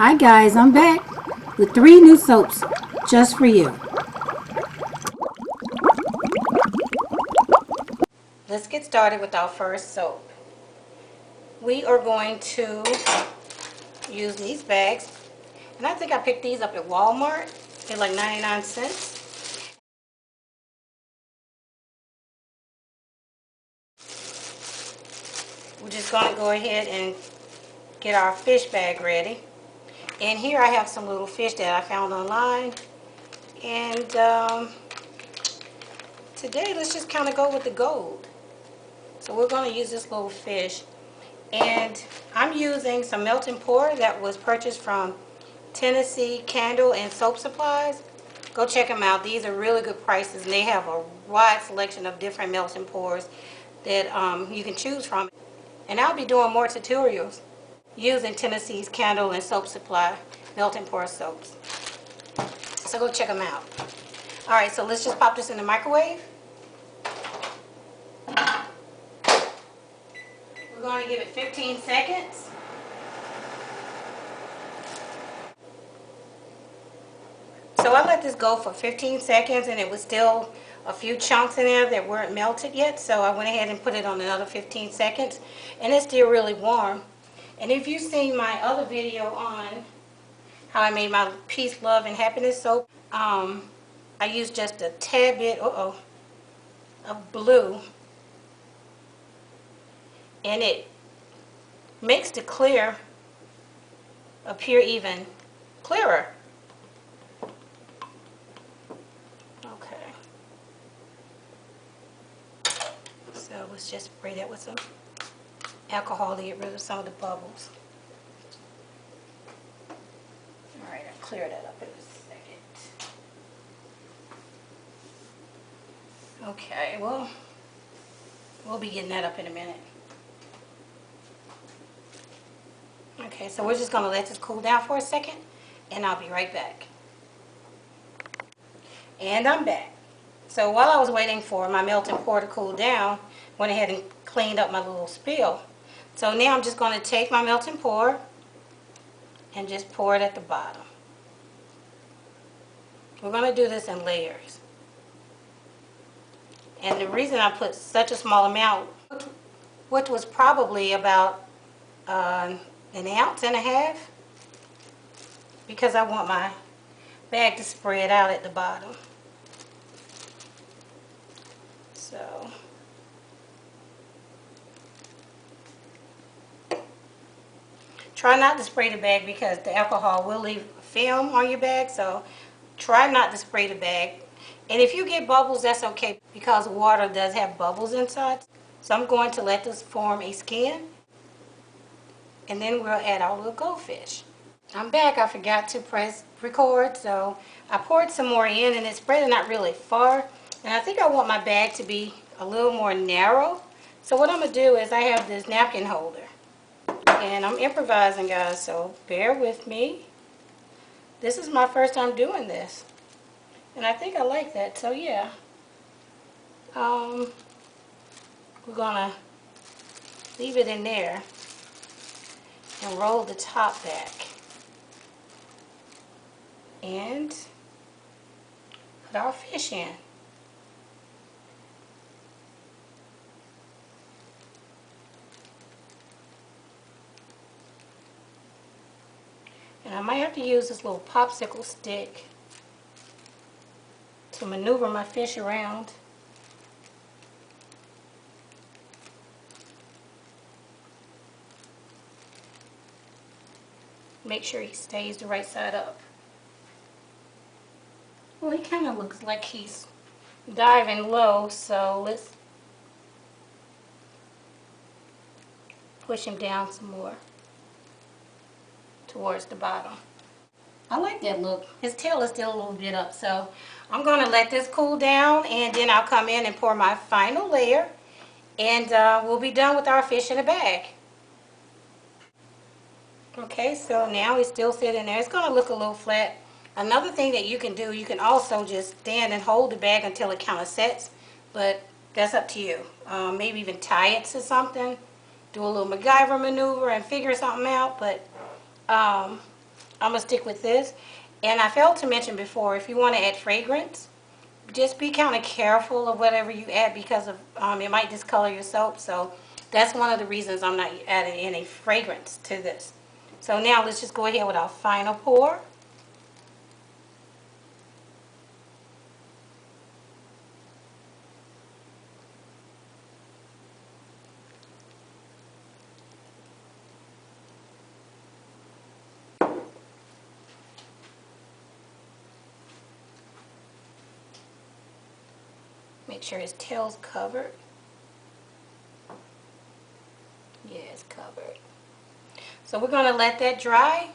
Hi guys, I'm back with 3 new soaps just for you. Let's get started with our first soap. We are going to use these bags, and I think I picked these up at Walmart. They're like 99 cents. We're just going to go ahead and get our fish bag ready. And here I have some little fish that I found online. And today let's just kind of go with the gold. So we're going to use this little fish. And I'm using some melt and pour that was purchased from Tennessee Candle and Soap Supplies. Go check them out. These are really good prices, and they have a wide selection of different melt and pours that you can choose from. And I'll be doing more tutorials using Tennessee's Candle and Soap Supply melt and pour soaps. So go check them out. Alright, so let's just pop this in the microwave. We're going to give it 15 seconds. So I let this go for 15 seconds, and it was still a few chunks in there that weren't melted yet. So I went ahead and put it on another 15 seconds, and it's still really warm. And if you've seen my other video on how I made my Peace, Love, and Happiness soap, I used just a tad bit of blue, and it makes the clear appear even clearer. Okay. So let's just spray that with some alcohol to get rid of some of the bubbles. Alright, I'll clear that up in a second. Okay, well, we'll be getting that up in a minute. Okay, so we're just going to let this cool down for a second, and I'll be right back. And I'm back. So while I was waiting for my melt and pour to cool down, went ahead and cleaned up my little spill. So now I'm just going to take my melt and pour and just pour it at the bottom. We're going to do this in layers. And the reason I put such a small amount, which was probably about an ounce and a half, because I want my bag to spread out at the bottom. So try not to spray the bag because the alcohol will leave film on your bag, so try not to spray the bag. And if you get bubbles, that's okay because water does have bubbles inside. So I'm going to let this form a skin, and then we'll add our little goldfish. I'm back. I forgot to press record, so I poured some more in, and it's spreading out really far. And I think I want my bag to be a little more narrow. So what I'm going to do is I have this napkin holder. And I'm improvising, guys, so bear with me. This is my first time doing this. And I think I like that, so yeah. We're going to leave it in there and roll the top back. And put our fish in. And I might have to use this little popsicle stick to maneuver my fish around. Make sure he stays the right side up. Well, he kind of looks like he's diving low, so let's push him down some more towards the bottom. I like that look. His tail is still a little bit up, so I'm going to let this cool down, and then I'll come in and pour my final layer, and we'll be done with our fish in a bag. Okay, so now it's still sitting there. It's going to look a little flat. Another thing that you can do, you can also just stand and hold the bag until it kind of sets, but that's up to you. Maybe even tie it to something, do a little MacGyver maneuver and figure something out, but I'm I'm going to stick with this. And I failed to mention before, if you want to add fragrance, just be kind of careful of whatever you add because of it might discolor your soap. So that's one of the reasons I'm not adding any fragrance to this. So now let's just go ahead with our final pour. Make sure his tail's covered. Yeah, it's covered. So we're going to let that dry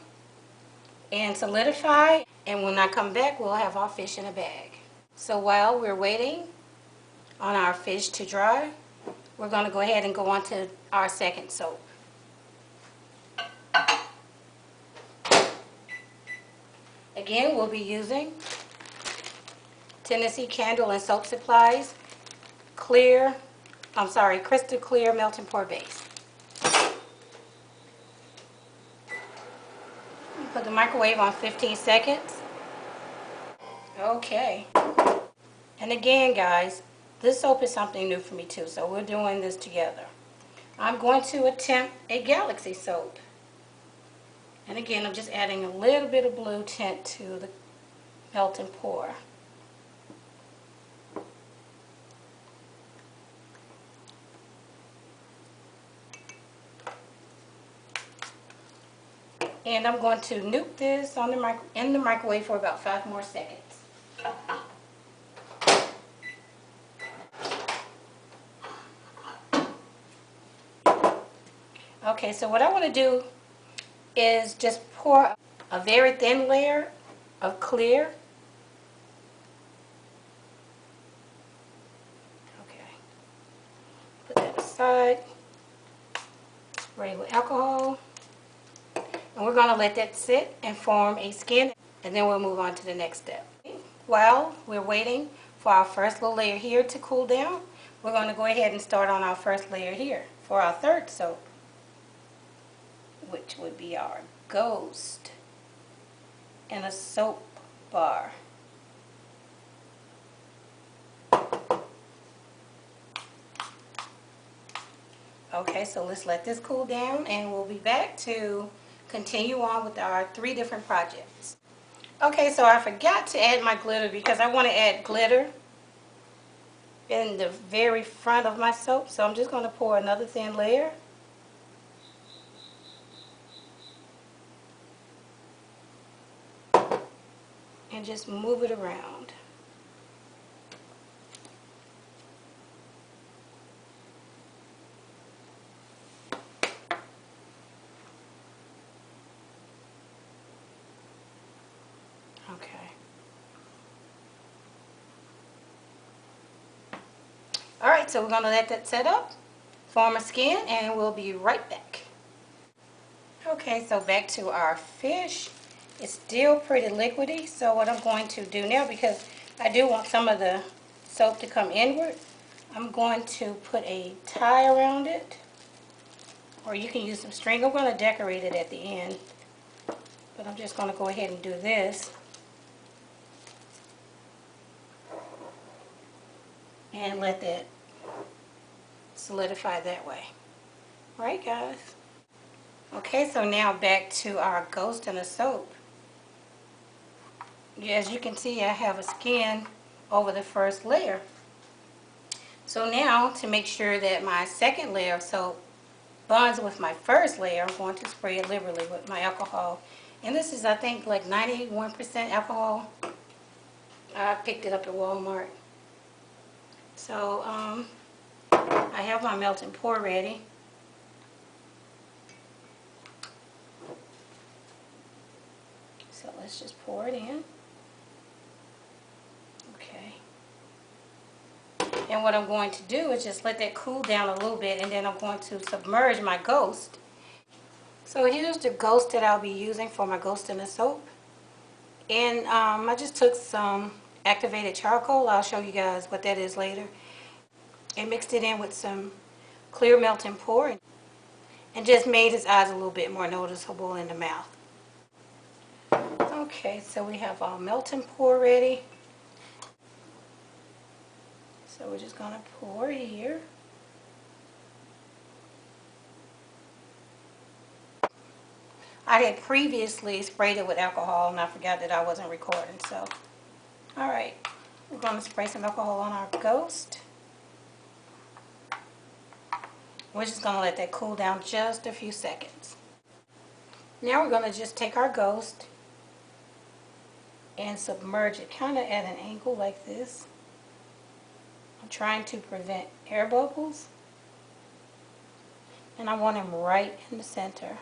and solidify. And when I come back, we'll have our fish in a bag. So while we're waiting on our fish to dry, we're going to go ahead and go on to our second soap. Again, we'll be using Tennessee Candle and Soap Supplies crystal clear melt and pour base. Put the microwave on 15 seconds. Okay. And again, guys, this soap is something new for me too, so we're doing this together. I'm going to attempt a Galaxy soap. And again, I'm just adding a little bit of blue tint to the melt and pour. And I'm going to nuke this on in the microwave for about 5 more seconds. Okay, so what I want to do is just pour a very thin layer of clear. Okay, put that aside. Spray with alcohol. And we're going to let that sit and form a skin, and then we'll move on to the next step. While we're waiting for our first little layer here to cool down, we're going to go ahead and start on our first layer here for our third soap, which would be our Ghost in a Soap Bar. Okay, so let's let this cool down and we'll be back to continue on with our 3 different projects. Okay, so I forgot to add my glitter because I want to add glitter in the very front of my soap. So I'm just going to pour another thin layer. And just move it around. Okay. Alright, so we're going to let that set up, form a skin, and we'll be right back. Okay, so back to our fish. It's still pretty liquidy, so what I'm going to do now, because I do want some of the soap to come inward, I'm going to put a tie around it, or you can use some string. I'm going to decorate it at the end, but I'm just going to go ahead and do this. And let that solidify that way. Alright, guys. Okay, so now back to our Ghost in a Soap. As you can see, I have a skin over the first layer. So now, to make sure that my second layer of soap bonds with my first layer, I'm going to spray it liberally with my alcohol. And this is, I think, like 91% alcohol. I picked it up at Walmart. So, I have my melt and pour ready. So let's just pour it in. Okay. And what I'm going to do is just let that cool down a little bit, and then I'm going to submerge my Ghost. So here's the Ghost that I'll be using for my Ghost in a Soap. And I just took some activated charcoal. I'll show you guys what that is later. And mixed it in with some clear melt and pour, and just made his eyes a little bit more noticeable in the mouth. Okay, so we have our melt and pour ready. So we're just going to pour here. I had previously sprayed it with alcohol and I forgot that I wasn't recording. So, alright, we're going to spray some alcohol on our Ghost. We're just going to let that cool down just a few seconds. Now we're going to just take our Ghost and submerge it kind of at an angle like this. I'm trying to prevent air bubbles. And I want them right in the center.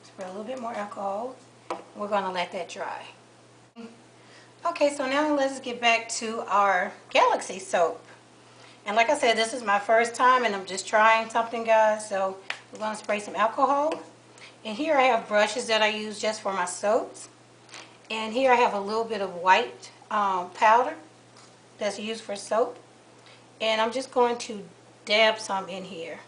Spray a little bit more alcohol. We're going to let that dry. Okay, so now let's get back to our Galaxy soap. And like I said, this is my first time and I'm just trying something, guys. So we're going to spray some alcohol. And here I have brushes that I use just for my soaps. And here I have a little bit of white powder that's used for soap. And I'm just going to dab some in here.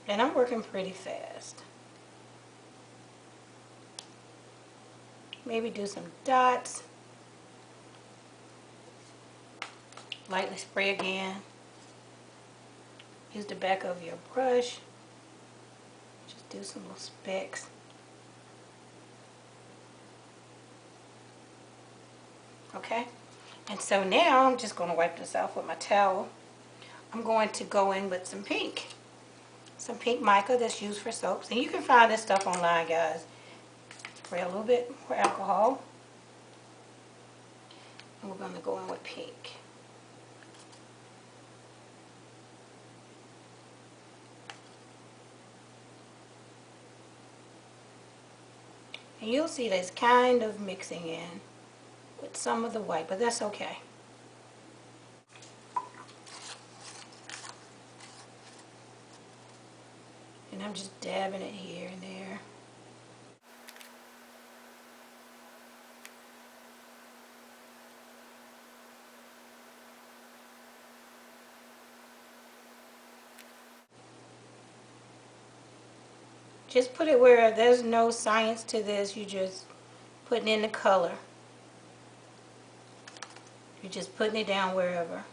And I'm working pretty fast. Maybe do some dots. Lightly spray again. Use the back of your brush. Just do some little specks. Okay? And so now I'm just going to wipe this off with my towel. I'm going to go in with some pink. Some pink mica that's used for soaps. And you can find this stuff online, guys. Spray a little bit more alcohol. And we're going to go in with pink. And you'll see that it's kind of mixing in with some of the white, but that's okay. And I'm just dabbing it here and there. Just put it where there's no science to this. You're just putting in the color. You're just putting it down wherever.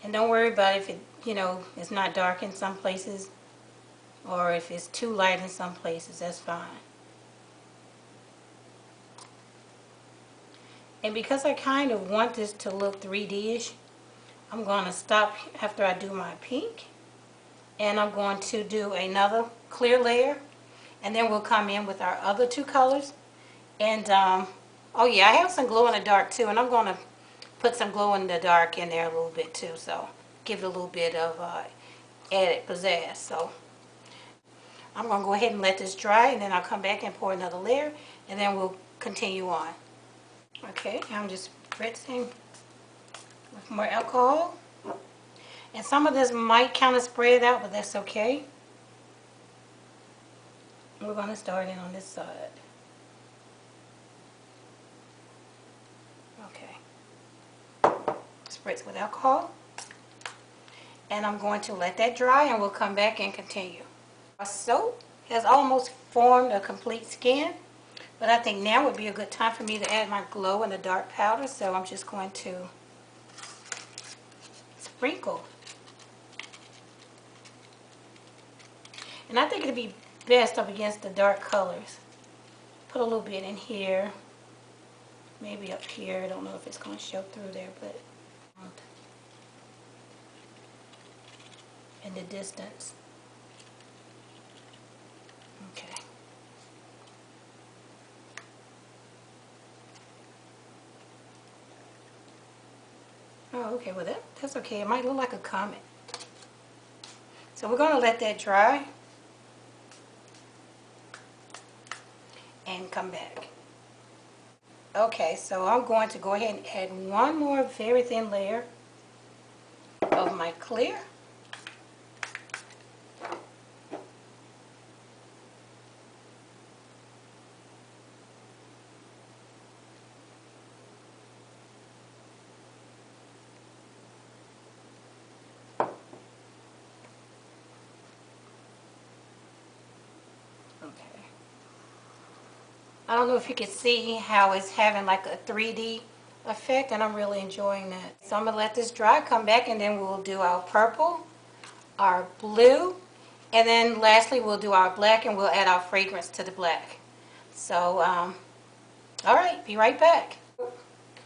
And don't worry about if it, it's not dark in some places or if it's too light in some places. That's fine. And because I kind of want this to look 3D-ish, I'm going to stop after I do my pink. And I'm going to do another clear layer. And then we'll come in with our other two colors. And, oh yeah, I have some glow in the dark too. And I'm going to put some glow in the dark in there a little bit too. So give it a little bit of added pizzazz. So I'm going to go ahead and let this dry. And then I'll come back and pour another layer. And then we'll continue on. Okay, I'm just spritzing with more alcohol. And some of this might kind of spread out, but that's okay. We're going to start in on this side. Okay. Spritz with alcohol. And I'm going to let that dry and we'll come back and continue. Our soap has almost formed a complete skin. But I think now would be a good time for me to add my glow in the dark powder. So I'm just going to sprinkle. And I think it'd be best up against the dark colors. Put a little bit in here. Maybe up here. I don't know if it's going to show through there, but in the distance. Okay. Oh, okay. Well, that's okay. It might look like a comet. So we're going to let that dry. And come back. Okay, so I'm going to go ahead and add one more very thin layer. of my clear. I don't know if you can see how it's having like a 3D effect, and I'm really enjoying that. So I'm going to let this dry, come back, and then we'll do our purple, our blue, and then lastly we'll do our black, and we'll add our fragrance to the black. So, all right, be right back.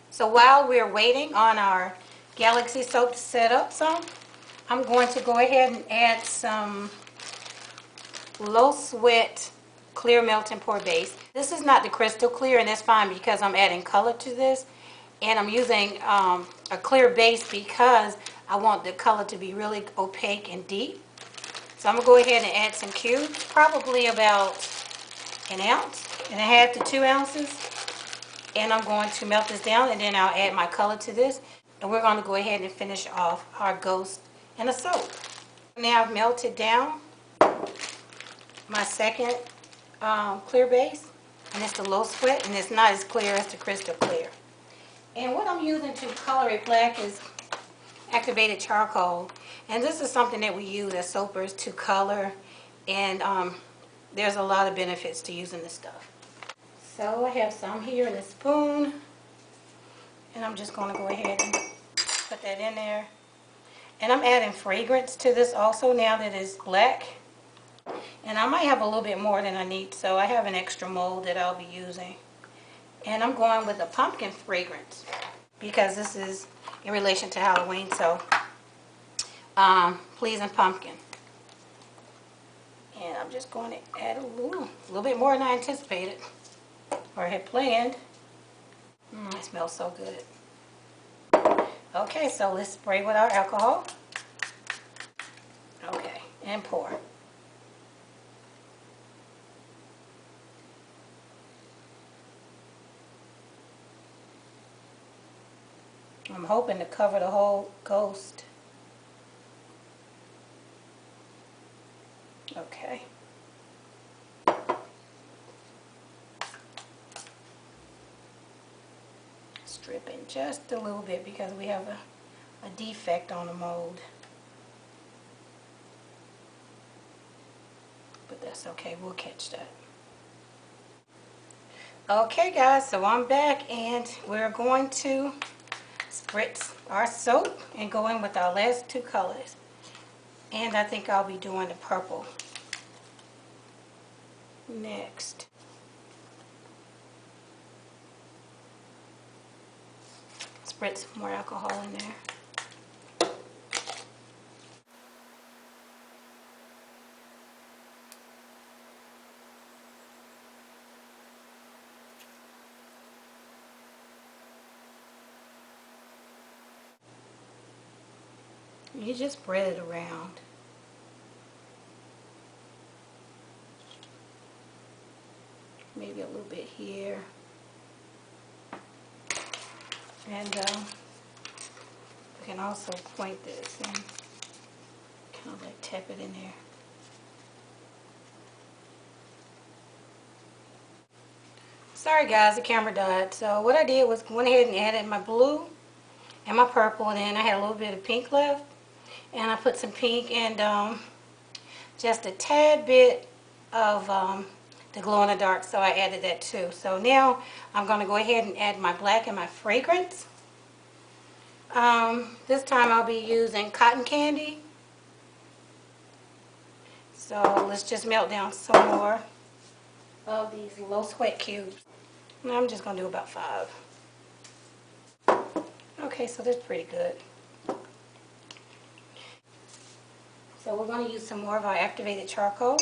So while we're waiting on our Galaxy soap to set up some, I'm going to go ahead and add some low sweat clear melt and pour base. This is not the crystal clear, and that's fine because I'm adding color to this, and I'm using a clear base because I want the color to be really opaque and deep. So I'm gonna go ahead and add some cubes, probably about 1.5 to 2 ounces, and I'm going to melt this down, and then I'll add my color to this, and we're going to go ahead and finish off our ghost and a soap. Now I've melted down my second clear base, and it's the low sweat, and it's not as clear as the crystal clear. And what I'm using to color it black is activated charcoal, and this is something that we use as soapers to color, and there's a lot of benefits to using this stuff. So I have some here in a spoon, and I'm just going to go ahead and put that in there. And I'm adding fragrance to this also now that it's black. And I might have a little bit more than I need, so I have an extra mold that I'll be using. And I'm going with a pumpkin fragrance because this is in relation to Halloween, so pleasing pumpkin. And I'm just going to add a little bit more than I anticipated or had planned. It smells so good. Okay, so let's spray with our alcohol. Okay, and pour. I'm hoping to cover the whole ghost. Okay. Stripping just a little bit because we have a defect on the mold. But that's okay, we'll catch that. Okay guys, so I'm back and we're going to spritz our soap and go in with our last two colors. And I think I'll be doing the purple next. Spritz more alcohol in there. You just spread it around. Maybe a little bit here. And we can also point this and kind of like tap it in there. Sorry guys, the camera died. So what I did was went ahead and added my blue and my purple, and then I had a little bit of pink left. And I put some pink and just a tad bit of the glow in the dark, so I added that too. So now I'm going to go ahead and add my black and my fragrance. This time I'll be using cotton candy. So let's just melt down some more of these low sweat cubes. And I'm just going to do about 5. Okay, so that's pretty good. So we're going to use some more of our activated charcoal.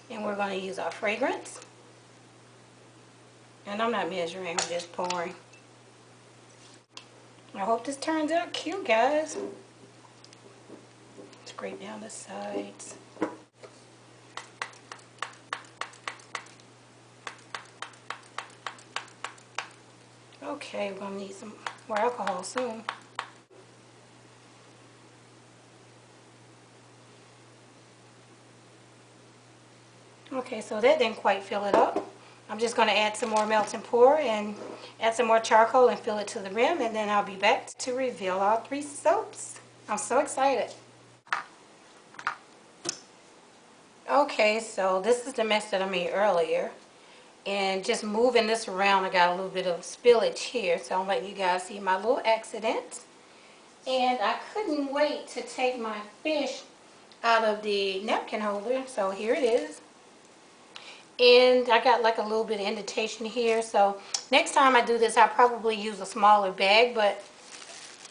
And we're going to use our fragrance. And I'm not measuring, I'm just pouring. I hope this turns out cute, guys. Scrape down the sides. Okay, we're gonna need some more alcohol soon. Okay, so that didn't quite fill it up. I'm just going to add some more melt and pour and add some more charcoal and fill it to the rim, and then I'll be back to reveal all 3 soaps. I'm so excited. Okay, so this is the mess that I made earlier. And just moving this around, I got a little bit of spillage here, so I'm letting you guys see my little accident. And I couldn't wait to take my fish out of the napkin holder, so here it is. And I got like a little bit of indentation here, so next time I do this I'll probably use a smaller bag, but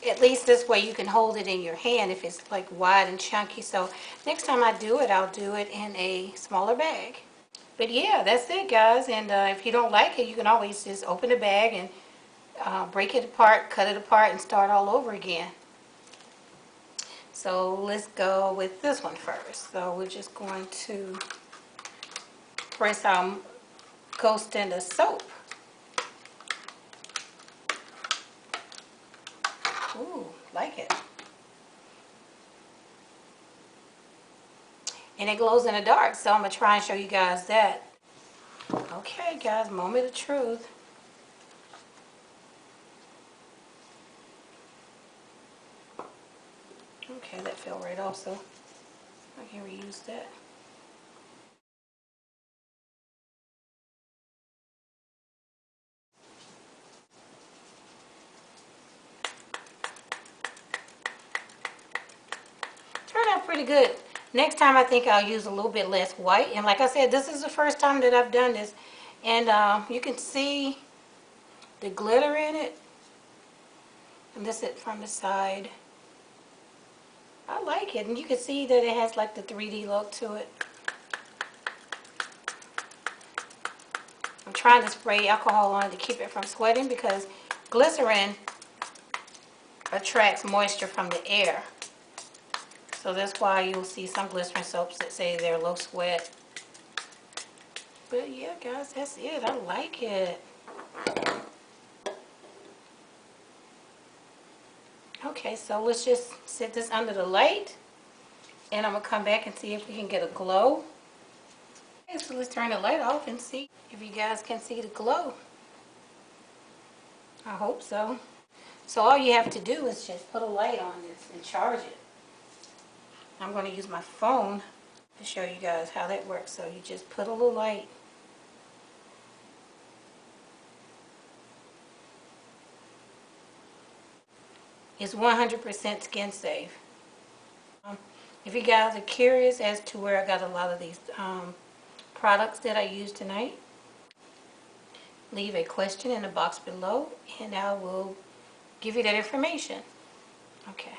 at least this way you can hold it in your hand if it's like wide and chunky. So next time I do it, I'll do it in a smaller bag. But yeah, that's it guys, and if you don't like it, you can always just open the bag and break it apart, cut it apart, and start all over again. So let's go with this one first. So we're just going to press our Ghost in the soap. Ooh, like it. And it glows in the dark, so I'm going to try and show you guys that. Okay, guys, moment of truth. Okay, that fell right off, so I can reuse that. Turned out pretty good. Next time I think I'll use a little bit less white. And like I said, this is the first time that I've done this. And you can see the glitter in it. And this is from the side. I like it. And you can see that it has like the 3D look to it. I'm trying to spray alcohol on it to keep it from sweating because glycerin attracts moisture from the air. So that's why you'll see some glycerin soaps that say they're low sweat. But yeah, guys, that's it. I like it. Okay, so let's just set this under the light. And I'm going to come back and see if we can get a glow. Okay, so let's turn the light off and see if you guys can see the glow. I hope so. So all you have to do is just put a light on this and charge it. I'm going to use my phone to show you guys how that works. So you just put a little light. It's 100% skin safe. If you guys are curious as to where I got a lot of these products that I use tonight, leave a question in the box below and I will give you that information. Okay.